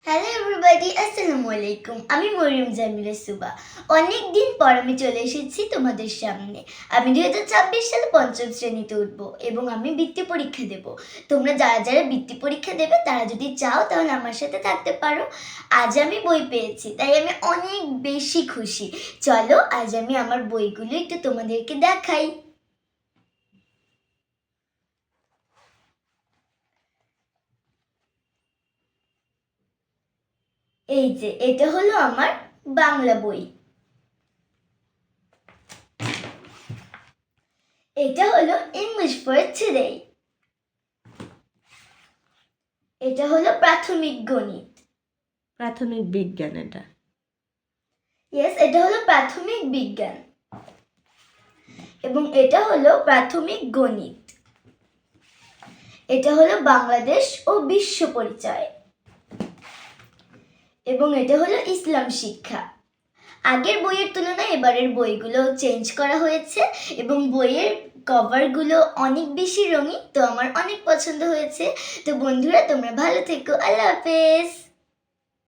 Hello everybody, আসসালামু আলাইকুম। আমি মরিয়ম জামিলা সুবা। অনেক দিন পর আমি চলে এসেছি তোমাদের সামনে। আমি 2024 সালে পঞ্চম শ্রেণীতে উঠবো এবং আমি বৃত্তি পরীক্ষা দেব। তোমরা যারা যারা বৃত্তি পরীক্ষা দেবে তারা যদি চাও তাহলে আমার সাথে থাকতে পারো। আজ আমি বই পেয়েছি, তাই আমি অনেক বেশি খুশি। চলো আজ আমি আমার বইগুলো একটু তোমাদেরকে দেখাই। এই যে এটা হলো আমার বাংলা বই। এটা হলো ইংলিশ ফর টুডে। এটা হলো প্রাথমিক গণিত। প্রাথমিক বিজ্ঞান এটা। এটা হলো প্রাথমিক বিজ্ঞান এবং এটা হলো প্রাথমিক গণিত। এটা হলো বাংলাদেশ ও বিশ্ব পরিচয় এবং এটা হলো ইসলাম শিক্ষা। আগের বইয়ের তুলনায় এবারের বইগুলো চেঞ্জ করা হয়েছে এবং বইয়ের কভারগুলো অনেক বেশি রঙিন, তো আমার অনেক পছন্দ হয়েছে। তো বন্ধুরা, তোমরা ভালো থেকো। আল্লাহ হাফেজ।